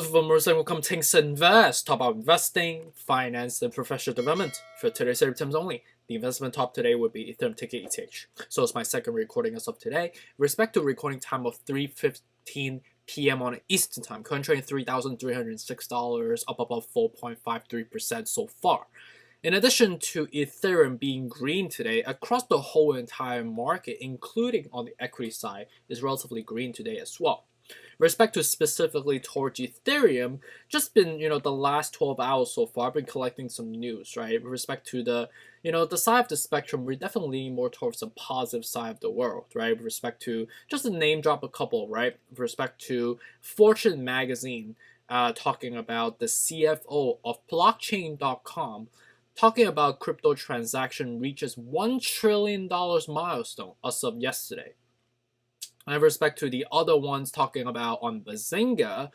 everyone, welcome to Things to Invest. Talk about investing, finance, and professional development. For today's terms only, the investment top today would be Ethereum ticker ETH. So it's my second recording as of today. With respect to recording time of 3:15 p.m. on Eastern time, current trading $3,306, up about 4.53% so far. In addition to Ethereum being green today, across the whole entire market, including on the equity side, is relatively green today as well. With respect to specifically towards Ethereum, just been, the last 12 hours so far, been collecting some news, right? With respect to the, the side of the spectrum, we're definitely leaning more towards the positive side of the world, right? With respect to, just to name drop a couple, right? With respect to Fortune magazine, talking about the CFO of blockchain.com, talking about crypto transaction reaches $1 trillion milestone as of yesterday. And with respect to the other ones talking about on Bazinga,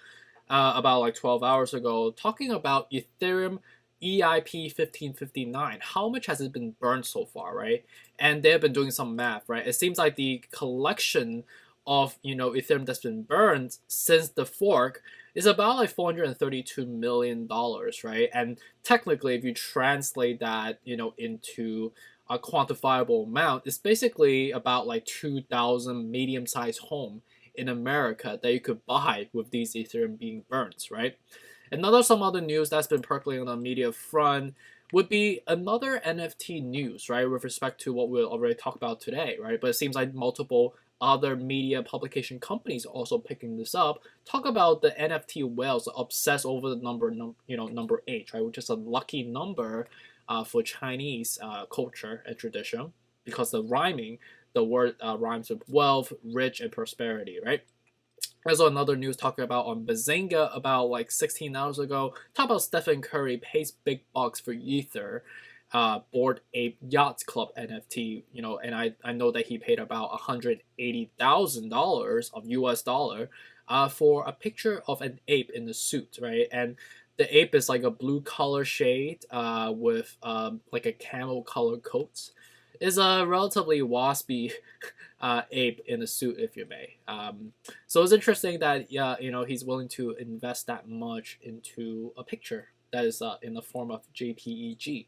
about like 12 hours ago, talking about Ethereum EIP 1559. How much has it been burned so far, right? And they've been doing some math, right? It seems like the collection of, Ethereum that's been burned since the fork is about like $432 million, right? And technically, if you translate that, into a quantifiable amount, it's basically about like 2,000 medium-sized home in America that you could buy with these Ethereum being burned, right? Some other news that's been percolating on the media front would be another NFT news, right, with respect to what we'll already talk about today, right? But it seems like multiple other media publication companies are also picking this up. Talk about the NFT whales obsessed over the number 8, right, which is a lucky number for Chinese culture and tradition, because the word rhymes with wealth, rich, and prosperity, right? There's another news talking about on Bazinga about like 16 hours ago. Talk about Stephen Curry pays big bucks for Ether, Bored Ape Yacht Club NFT. And I know that he paid about $180,000 of US dollar for a picture of an ape in a suit, right? And the ape is like a blue color shade with like a camel color coat. Is a relatively waspy ape in a suit, if you may. So it's interesting that he's willing to invest that much into a picture that is in the form of JPEG.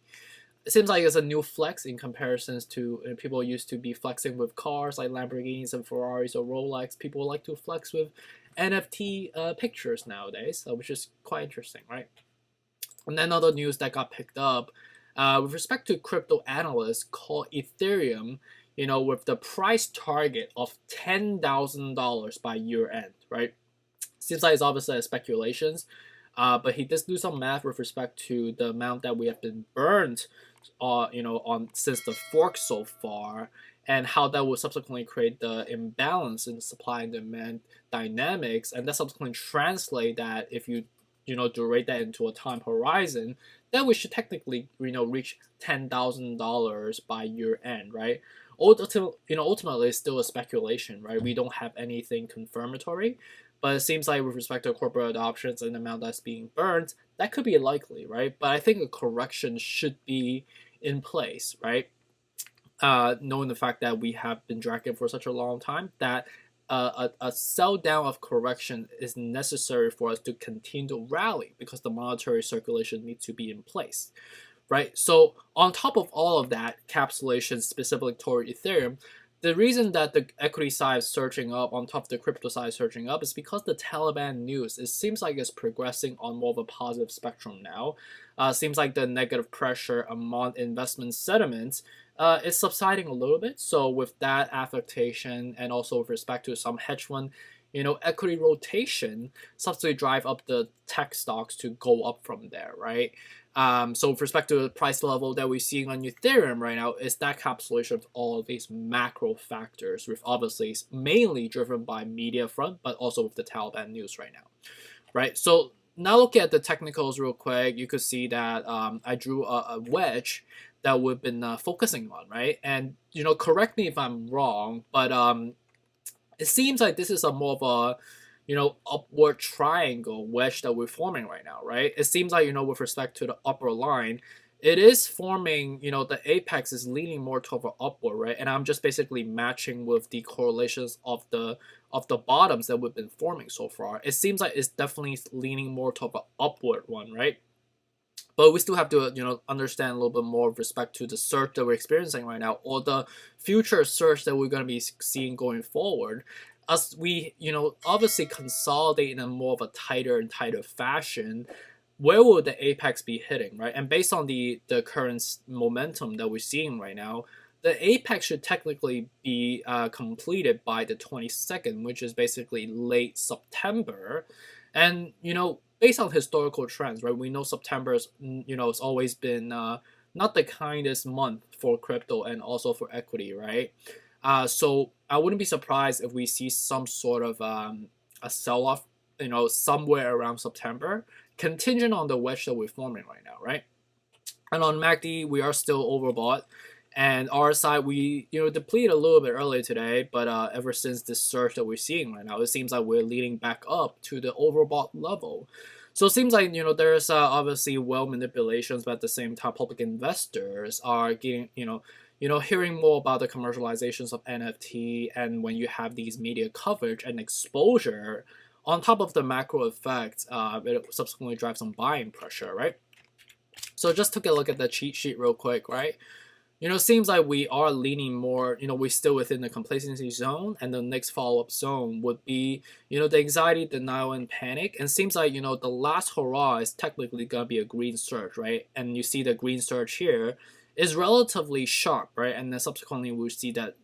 It seems like it's a new flex in comparisons to people used to be flexing with cars like Lamborghinis and Ferraris or Rolex. People like to flex with NFT pictures nowadays, which is quite interesting, right? And then other news that got picked up with respect to crypto analysts called Ethereum, with the price target of $10,000 by year end, right? Seems like it's obviously speculations, but he does do some math with respect to the amount that we have been burned, on since the fork so far, and how that will subsequently create the imbalance in the supply and demand dynamics, and that subsequently translate that if you durate that into a time horizon, then we should technically reach $10,000 by year end, right? Ultimately, it's still a speculation, right? We don't have anything confirmatory, but it seems like with respect to corporate adoptions and the amount that's being burned, that could be likely, right? But I think a correction should be in place, right? Knowing the fact that we have been dragging for such a long time, that a sell down of correction is necessary for us to continue to rally, because the monetary circulation needs to be in place, right? So on top of all of that capsulation specifically toward Ethereum, the reason that the equity side is surging up on top of the crypto side surging up is because the Taliban news, it seems like it's progressing on more of a positive spectrum now. Seems like the negative pressure among investment sentiments is subsiding a little bit. So with that affectation, and also with respect to some hedge fund, equity rotation, subsequently drive up the tech stocks to go up from there, right? So with respect to the price level that we're seeing on Ethereum right now, is that capsulation of all of these macro factors, with obviously mainly driven by media front, but also with the Taliban news right now, right? So now looking at the technicals real quick, you could see that I drew a wedge that we've been focusing on, right? And correct me if I'm wrong, but it seems like this is a more of a upward triangle wedge that we're forming right now, right? It seems like with respect to the upper line, it is forming, the apex is leaning more toward upward, right? And I'm just basically matching with the correlations of the bottoms that we've been forming so far. It seems like it's definitely leaning more toward an upward one, right? But we still have to, understand a little bit more with respect to the surge that we're experiencing right now, or the future surge that we're going to be seeing going forward. As we, obviously consolidate in a more of a tighter and tighter fashion, where will the apex be hitting, right? And based on the current momentum that we're seeing right now, the apex should technically be completed by the 22nd, which is basically late September. And, based on historical trends, right, we know September is, it's always been not the kindest month for crypto and also for equity, right? So I wouldn't be surprised if we see some sort of a sell off, somewhere around September, contingent on the wedge that we're forming right now, right? And on MACD, we are still overbought. And RSI, we depleted a little bit earlier today, but ever since this surge that we're seeing right now, it seems like we're leading back up to the overbought level. So it seems like there's obviously well manipulations, but at the same time, public investors are getting hearing more about the commercializations of NFT, and when you have these media coverage and exposure on top of the macro effects, it subsequently drives some buying pressure, right? So just take a look at the cheat sheet real quick, right? It seems like we are leaning more, we're still within the complacency zone, and the next follow-up zone would be, the anxiety, denial, and panic. And seems like, the last hurrah is technically going to be a green surge, right? And you see the green surge here is relatively sharp, right? And then subsequently we see that,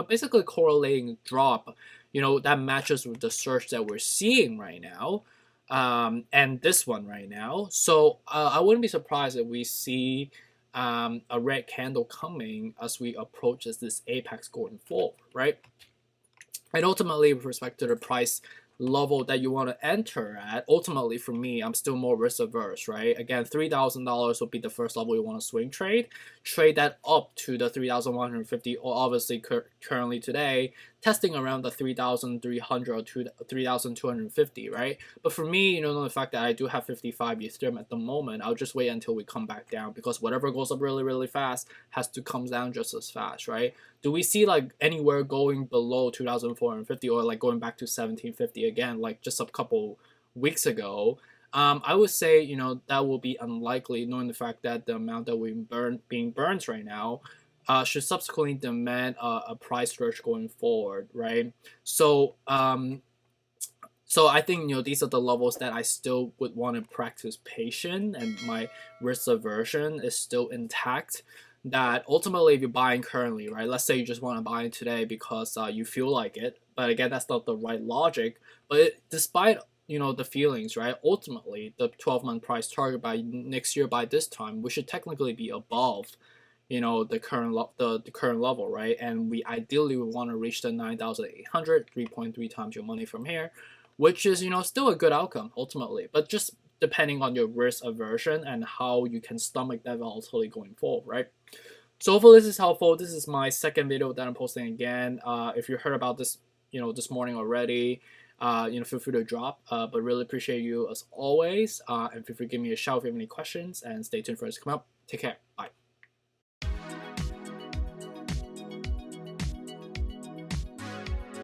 basically correlating drop, that matches with the surge that we're seeing right now. And this one right now. So I wouldn't be surprised if we see a red candle coming as we approach this apex going forward, right? And ultimately, with respect to the price level that you want to enter at, ultimately for me, I'm still more risk averse, right? Again, $3,000 would be the first level you want to swing trade. Trade that up to the 3,150, or obviously currently today, testing around the 3,300 or 3,250, right? But for me, the fact that I do have 55 Ethereum at the moment, I'll just wait until we come back down, because whatever goes up really, really fast has to come down just as fast, right? Do we see like anywhere going below 2,450 or like going back to 1,750 again, like just a couple weeks ago? I would say that will be unlikely, knowing the fact that the amount that we're being burned right now should subsequently demand a price surge going forward, right? So so I think these are the levels that I still would want to practice patience, and my risk aversion is still intact. That ultimately, if you're buying currently, right? Let's say you just want to buy it today because you feel like it, but again, that's not the right logic. But despite the feelings, right? Ultimately, the 12-month price target by next year by this time, we should technically be above the current level, right? And we ideally would want to reach the 9,800, 3.3 times your money from here, which is still a good outcome ultimately, but just depending on your risk aversion and how you can stomach that volatility going forward, right? So hopefully this is helpful. This is my second video that I'm posting again. If you heard about this this morning already, feel free to drop, but really appreciate you as always, and feel free to give me a shout if you have any questions, and stay tuned for us to come up. Take care. Bye.